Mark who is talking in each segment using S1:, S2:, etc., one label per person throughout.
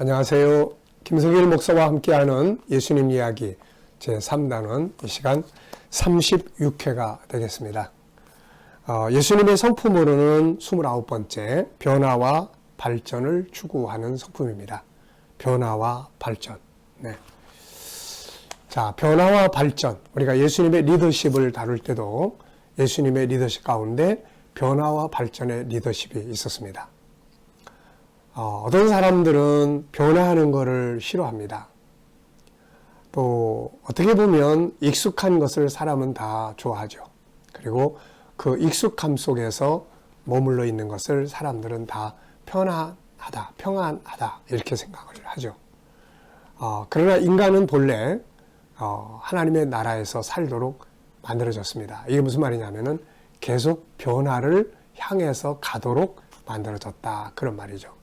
S1: 안녕하세요. 김성길 목사와 함께하는 예수님 이야기 제3단은 이 시간 36회가 되겠습니다. 예수님의 성품으로는 29번째 변화와 발전을 추구하는 성품입니다. 변화와 발전. 네. 자, 변화와 발전. 우리가 예수님의 리더십을 다룰 때도 예수님의 리더십 가운데 변화와 발전의 리더십이 있었습니다. 어떤 사람들은 변화하는 것을 싫어합니다. 또 어떻게 보면 익숙한 것을 사람은 다 좋아하죠. 그리고 그 익숙함 속에서 머물러 있는 것을 사람들은 다 편안하다, 평안하다 이렇게 생각을 하죠. 그러나 인간은 본래 하나님의 나라에서 살도록 만들어졌습니다. 이게 무슨 말이냐면은 계속 변화를 향해서 가도록 만들어졌다 그런 말이죠.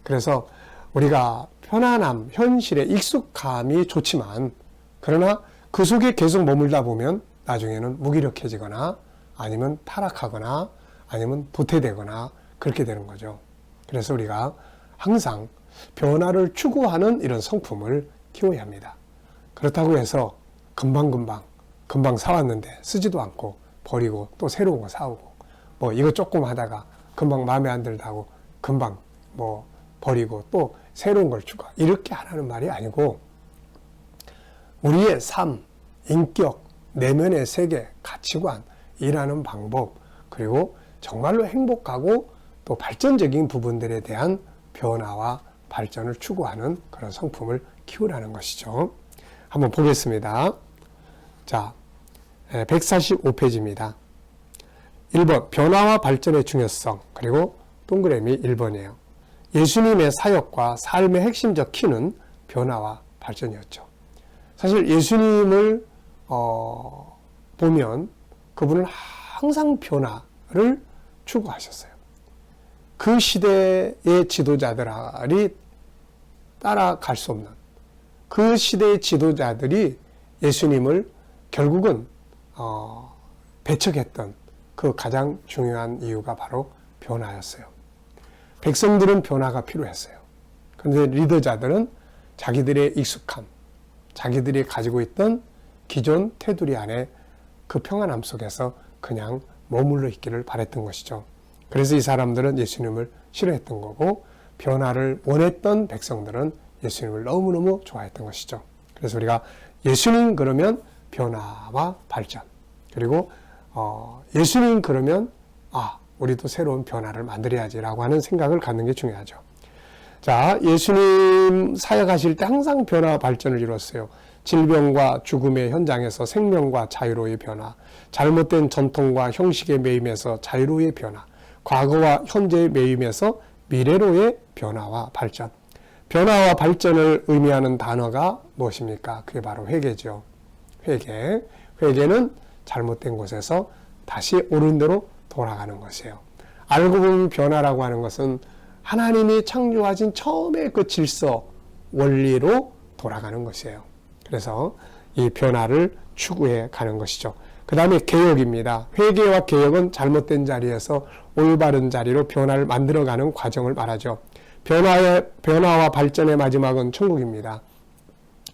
S1: 그래서 우리가 편안함, 현실에 익숙함이 좋지만 그러나 그 속에 계속 머물다 보면 나중에는 무기력해지거나 아니면 타락하거나 아니면 도태되거나 그렇게 되는 거죠. 그래서 우리가 항상 변화를 추구하는 이런 성품을 키워야 합니다. 그렇다고 해서 금방 사왔는데 쓰지도 않고 버리고 또 새로운 거 사오고 뭐 이거 조금 하다가 금방 마음에 안 들다고 금방 뭐 버리고 또 새로운 걸 추가 이렇게 하라는 말이 아니고 우리의 삶, 인격, 내면의 세계, 가치관, 일하는 방법 그리고 정말로 행복하고 또 발전적인 부분들에 대한 변화와 발전을 추구하는 그런 성품을 키우라는 것이죠. 한번 보겠습니다. 자, 145페이지입니다. 1번 변화와 발전의 중요성 그리고 동그라미 1번이에요. 예수님의 사역과 삶의 핵심적 키는 변화와 발전이었죠. 사실 예수님을 보면 그분은 항상 변화를 추구하셨어요. 그 시대의 지도자들이 따라갈 수 없는 그 시대의 지도자들이 예수님을 결국은 배척했던 그 가장 중요한 이유가 바로 변화였어요. 백성들은 변화가 필요했어요. 그런데 리더자들은 자기들의 익숙함, 자기들이 가지고 있던 기존 테두리 안에 그 평안함 속에서 그냥 머물러 있기를 바랬던 것이죠. 그래서 이 사람들은 예수님을 싫어했던 거고 변화를 원했던 백성들은 예수님을 너무너무 좋아했던 것이죠. 그래서 우리가 예수님 그러면 변화와 발전 그리고 예수님 그러면 우리도 새로운 변화를 만들어야지라고 하는 생각을 갖는 게 중요하죠. 자, 예수님 사역하실 때 항상 변화와 발전을 이뤘어요. 질병과 죽음의 현장에서 생명과 자유로의 변화, 잘못된 전통과 형식의 매임에서 자유로의 변화, 과거와 현재의 매임에서 미래로의 변화와 발전. 변화와 발전을 의미하는 단어가 무엇입니까? 그게 바로 회개죠. 회개. 회개는 잘못된 곳에서 다시 옳은 대로 돌아가는 것이에요. 알고 보면 변화라고 하는 것은 하나님이 창조하신 처음의 그 질서, 원리로 돌아가는 것이에요. 그래서 이 변화를 추구해 가는 것이죠. 그 다음에 개혁입니다. 회개와 개혁은 잘못된 자리에서 올바른 자리로 변화를 만들어가는 과정을 말하죠. 변화와 발전의 마지막은 천국입니다.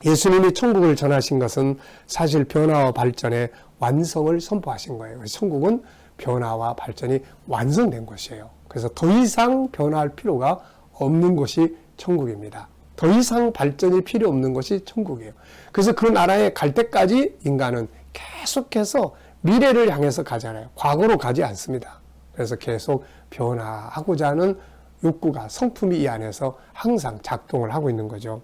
S1: 예수님이 천국을 전하신 것은 사실 변화와 발전의 완성을 선포하신 거예요. 천국은 변화와 발전이 완성된 것이에요. 그래서 더 이상 변화할 필요가 없는 곳이 천국입니다. 더 이상 발전이 필요 없는 것이 천국이에요. 그래서 그 나라에 갈 때까지 인간은 계속해서 미래를 향해서 가잖아요. 과거로 가지 않습니다. 그래서 계속 변화하고자 하는 욕구가 성품이 이 안에서 항상 작동을 하고 있는 거죠.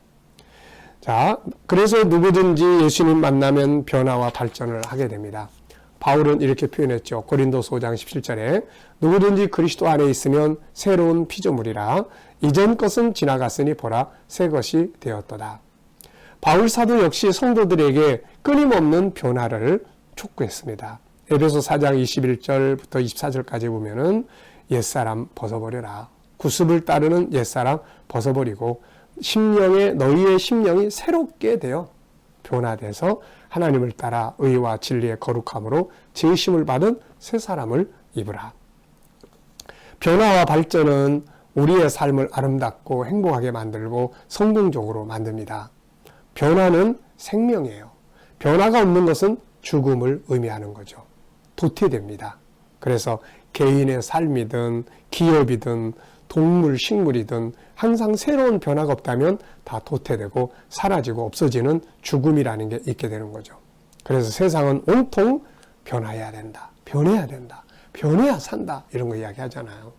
S1: 자, 그래서 누구든지 예수님 만나면 변화와 발전을 하게 됩니다. 바울은 이렇게 표현했죠. 고린도서 5장 17절에 누구든지 그리스도 안에 있으면 새로운 피조물이라 이전 것은 지나갔으니 보라 새 것이 되었도다. 바울 사도 역시 성도들에게 끊임없는 변화를 촉구했습니다. 에베소 4장 21절부터 24절까지 보면은 옛사람 벗어버려라. 구습을 따르는 옛사람 벗어버리고 너희의 심령이 새롭게 되어 변화돼서 하나님을 따라 의와 진리의 거룩함으로 지으심을 받은 새 사람을 입으라. 변화와 발전은 우리의 삶을 아름답고 행복하게 만들고 성공적으로 만듭니다. 변화는 생명이에요. 변화가 없는 것은 죽음을 의미하는 거죠. 도태됩니다. 그래서 개인의 삶이든 기업이든 동물, 식물이든 항상 새로운 변화가 없다면 다 도태되고 사라지고 없어지는 죽음이라는 게 있게 되는 거죠. 그래서 세상은 온통 변화해야 된다. 변해야 된다. 변해야 산다. 이런 거 이야기하잖아요.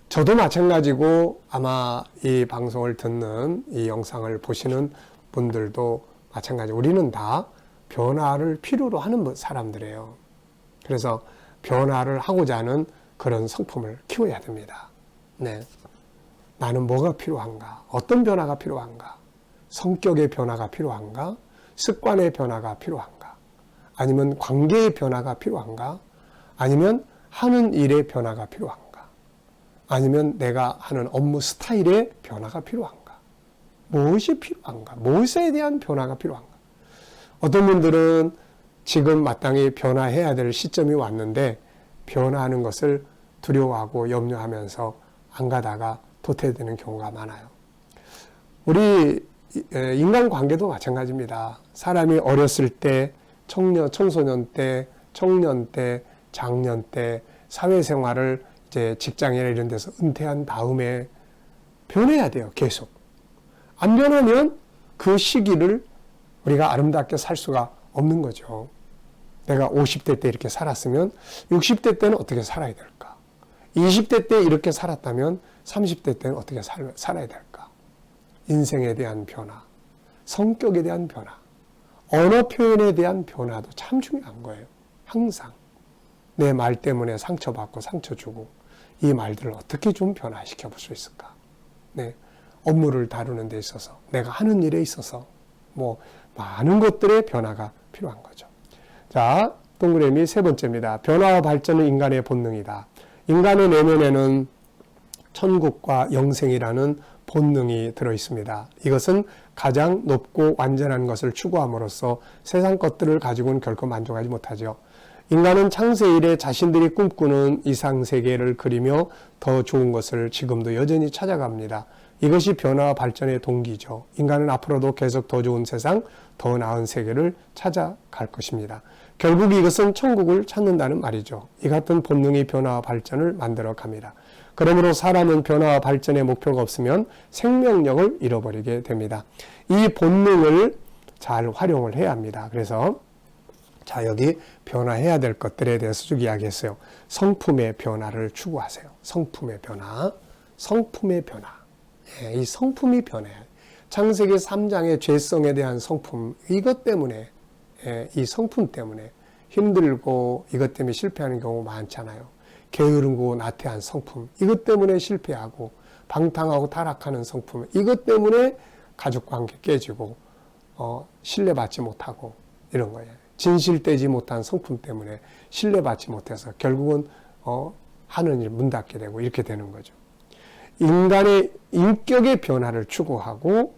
S1: 저도 마찬가지고 아마 이 방송을 듣는 이 영상을 보시는 분들도 마찬가지. 우리는 다 변화를 필요로 하는 사람들이에요. 그래서 변화를 하고자 하는 그런 성품을 키워야 됩니다. 네. 나는 뭐가 필요한가? 어떤 변화가 필요한가? 성격의 변화가 필요한가? 습관의 변화가 필요한가? 아니면 관계의 변화가 필요한가? 아니면 하는 일의 변화가 필요한가? 아니면 내가 하는 업무 스타일의 변화가 필요한가? 무엇이 필요한가? 무엇에 대한 변화가 필요한가? 어떤 분들은 지금 마땅히 변화해야 될 시점이 왔는데 변화하는 것을 두려워하고 염려하면서 안 가다가 도태되는 경우가 많아요. 우리 인간관계도 마찬가지입니다. 사람이 어렸을 때, 청소년 때, 청년 때, 장년 때, 사회생활을 이제 직장이나 이런 데서 은퇴한 다음에 변해야 돼요. 계속. 안 변하면 그 시기를 우리가 아름답게 살 수가 없는 거죠. 내가 50대 때 이렇게 살았으면 60대 때는 어떻게 살아야 될까? 20대 때 이렇게 살았다면 30대 때는 어떻게 살아야 될까? 인생에 대한 변화, 성격에 대한 변화, 언어 표현에 대한 변화도 참 중요한 거예요. 항상. 내 말 때문에 상처받고 상처 주고 이 말들을 어떻게 좀 변화시켜 볼 수 있을까? 네. 업무를 다루는 데 있어서, 내가 하는 일에 있어서 뭐 많은 것들의 변화가 필요한 거죠. 자, 동그라미 세 번째입니다. 변화와 발전은 인간의 본능이다. 인간의 내면에는 천국과 영생이라는 본능이 들어 있습니다. 이것은 가장 높고 완전한 것을 추구함으로써 세상 것들을 가지고는 결코 만족하지 못하죠. 인간은 창세 이래 자신들이 꿈꾸는 이상세계를 그리며 더 좋은 것을 지금도 여전히 찾아갑니다. 이것이 변화와 발전의 동기죠. 인간은 앞으로도 계속 더 좋은 세상, 더 나은 세계를 찾아갈 것입니다. 결국 이것은 천국을 찾는다는 말이죠. 이 같은 본능이 변화와 발전을 만들어 갑니다. 그러므로 사람은 변화와 발전의 목표가 없으면 생명력을 잃어버리게 됩니다. 이 본능을 잘 활용을 해야 합니다. 그래서 자, 여기 변화해야 될 것들에 대해서 쭉 이야기했어요. 성품의 변화를 추구하세요. 성품의 변화, 성품의 변화. 예, 이 성품이 변해요. 창세기 3장의 죄성에 대한 성품, 이것 때문에, 예, 이 성품 때문에 힘들고 이것 때문에 실패하는 경우 많잖아요. 게으르고 나태한 성품, 이것 때문에 실패하고 방탕하고 타락하는 성품, 이것 때문에 가족관계 깨지고 신뢰받지 못하고 이런 거예요. 진실되지 못한 성품 때문에 신뢰받지 못해서 결국은 하는 일 문 닫게 되고 이렇게 되는 거죠. 인간의 인격의 변화를 추구하고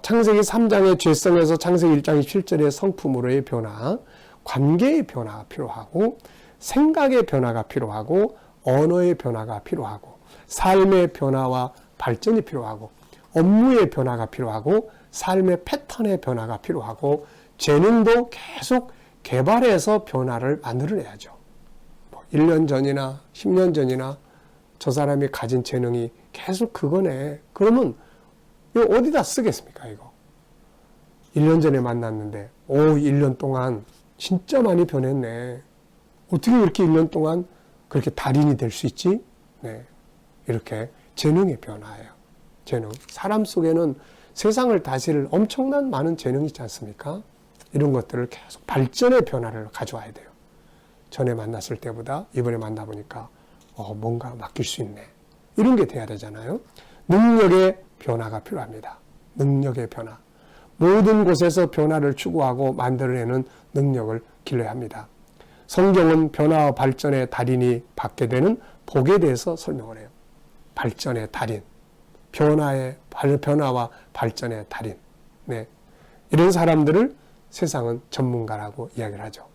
S1: 창세기 3장의 죄성에서 창세기 1장 27절의 성품으로의 변화, 관계의 변화가 필요하고 생각의 변화가 필요하고 언어의 변화가 필요하고 삶의 변화와 발전이 필요하고 업무의 변화가 필요하고 삶의 패턴의 변화가 필요하고 재능도 계속 개발해서 변화를 만들어내야죠. 1년 전이나 10년 전이나 저 사람이 가진 재능이 계속 그거네. 그러면 이거 어디다 쓰겠습니까, 이거? 1년 전에 만났는데, 1년 동안 진짜 많이 변했네. 어떻게 이렇게 1년 동안 그렇게 달인이 될 수 있지? 네. 이렇게 재능의 변화예요. 재능. 사람 속에는 세상을 다스릴 엄청난 많은 재능이 있지 않습니까? 이런 것들을 계속 발전의 변화를 가져와야 돼요. 전에 만났을 때보다 이번에 만나보니까 뭔가 맡길 수 있네. 이런 게 돼야 되잖아요. 능력의 변화가 필요합니다. 능력의 변화. 모든 곳에서 변화를 추구하고 만들어내는 능력을 길러야 합니다. 성경은 변화와 발전의 달인이 받게 되는 복에 대해서 설명을 해요. 발전의 달인. 변화와 발전의 달인. 네. 이런 사람들을 세상은 전문가라고 이야기를 하죠.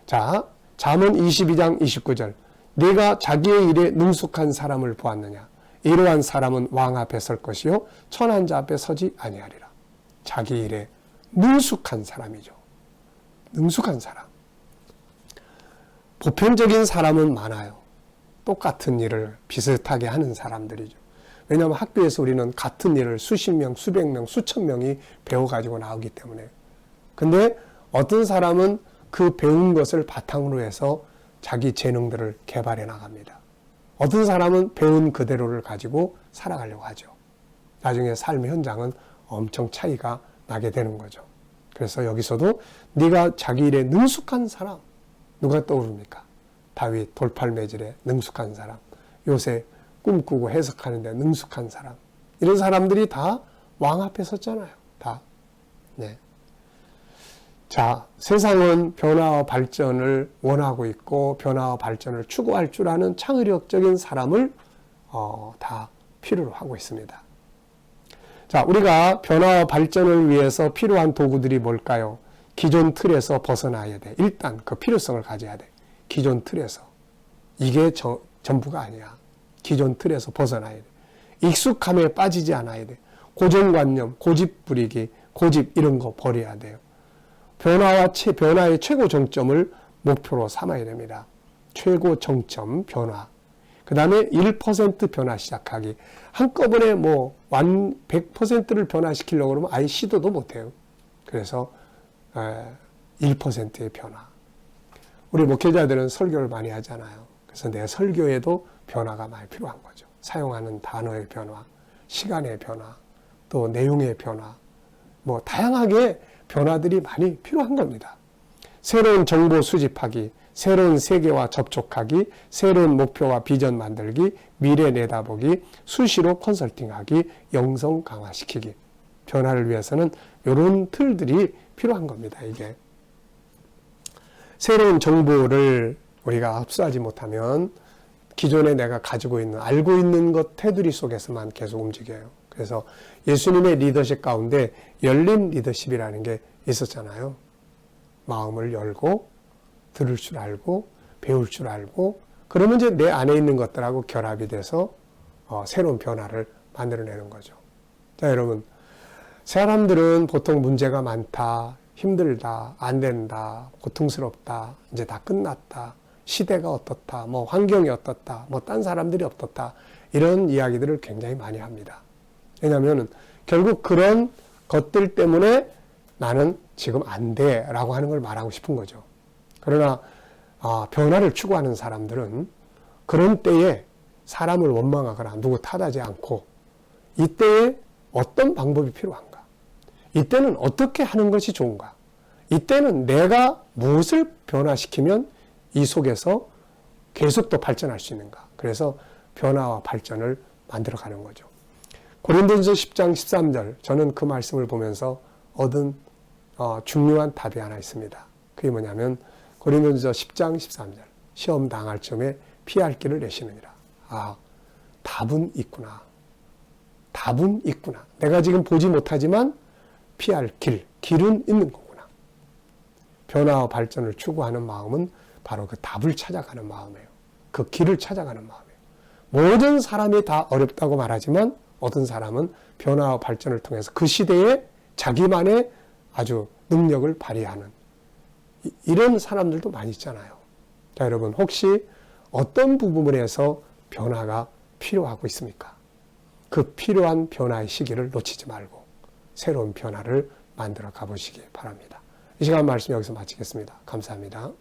S1: 자, 잠언 22장 29절. 네가 자기의 일에 능숙한 사람을 보았느냐? 이러한 사람은 왕 앞에 설 것이요 천한 자 앞에 서지 아니하리라. 자기 일에 능숙한 사람이죠. 능숙한 사람. 보편적인 사람은 많아요. 똑같은 일을 비슷하게 하는 사람들이죠. 왜냐하면 학교에서 우리는 같은 일을 수십 명, 수백 명, 수천 명이 배워가지고 나오기 때문에. 근데 어떤 사람은 그 배운 것을 바탕으로 해서 자기 재능들을 개발해 나갑니다. 어떤 사람은 배운 그대로를 가지고 살아가려고 하죠. 나중에 삶의 현장은 엄청 차이가 나게 되는 거죠. 그래서 여기서도 네가 자기 일에 능숙한 사람, 누가 떠오릅니까? 다윗 돌팔매질에 능숙한 사람, 요새 꿈꾸고 해석하는데 능숙한 사람, 이런 사람들이 다 왕 앞에 섰잖아요. 다. 네. 자, 세상은 변화와 발전을 원하고 있고 변화와 발전을 추구할 줄 아는 창의력적인 사람을 다 필요로 하고 있습니다. 자, 우리가 변화와 발전을 위해서 필요한 도구들이 뭘까요? 기존 틀에서 벗어나야 돼. 일단 그 필요성을 가져야 돼. 기존 틀에서. 이게 전부가 아니야. 기존 틀에서 벗어나야 돼. 익숙함에 빠지지 않아야 돼. 고정관념, 고집 부리기, 고집 이런 거 버려야 돼요. 변화의 최고 정점을 목표로 삼아야 됩니다. 최고 정점 변화. 그 다음에 1% 변화 시작하기. 한꺼번에 100%를 변화시키려고 그러면 아예 시도도 못해요. 그래서 1%의 변화. 우리 목회자들은 설교를 많이 하잖아요. 그래서 내 설교에도 변화가 많이 필요한 거죠. 사용하는 단어의 변화, 시간의 변화, 또 내용의 변화, 다양하게 변화들이 많이 필요한 겁니다. 새로운 정보 수집하기, 새로운 세계와 접촉하기, 새로운 목표와 비전 만들기, 미래 내다보기, 수시로 컨설팅하기, 영성 강화시키기. 변화를 위해서는 이런 틀들이 필요한 겁니다. 이게. 새로운 정보를 우리가 흡수하지 못하면 기존에 내가 가지고 있는, 알고 있는 것 테두리 속에서만 계속 움직여요. 그래서 예수님의 리더십 가운데 열린 리더십이라는 게 있었잖아요. 마음을 열고 들을 줄 알고 배울 줄 알고 그러면 이제 내 안에 있는 것들하고 결합이 돼서 새로운 변화를 만들어내는 거죠. 자, 여러분, 사람들은 보통 문제가 많다, 힘들다, 안 된다, 고통스럽다, 이제 다 끝났다, 시대가 어떻다, 환경이 어떻다, 딴 사람들이 어떻다, 이런 이야기들을 굉장히 많이 합니다. 왜냐하면 결국 그런 것들 때문에 나는 지금 안 돼 라고 하는 걸 말하고 싶은 거죠. 그러나 변화를 추구하는 사람들은 그런 때에 사람을 원망하거나 누구 탓하지 않고 이때에 어떤 방법이 필요한가? 이때는 어떻게 하는 것이 좋은가? 이때는 내가 무엇을 변화시키면 이 속에서 계속 또 발전할 수 있는가? 그래서 변화와 발전을 만들어가는 거죠. 고린도전서 10장 13절, 저는 그 말씀을 보면서 얻은 중요한 답이 하나 있습니다. 그게 뭐냐면 고린도전서 10장 13절, 시험 당할 쯤에 피할 길을 내시느니라. 답은 있구나. 답은 있구나. 내가 지금 보지 못하지만 피할 길은 있는 거구나. 변화와 발전을 추구하는 마음은 바로 그 답을 찾아가는 마음이에요. 그 길을 찾아가는 마음이에요. 모든 사람이 다 어렵다고 말하지만 어떤 사람은 변화와 발전을 통해서 그 시대에 자기만의 아주 능력을 발휘하는 이런 사람들도 많이 있잖아요. 자, 여러분, 혹시 어떤 부분에서 변화가 필요하고 있습니까? 그 필요한 변화의 시기를 놓치지 말고 새로운 변화를 만들어 가보시기 바랍니다. 이 시간 말씀 여기서 마치겠습니다. 감사합니다.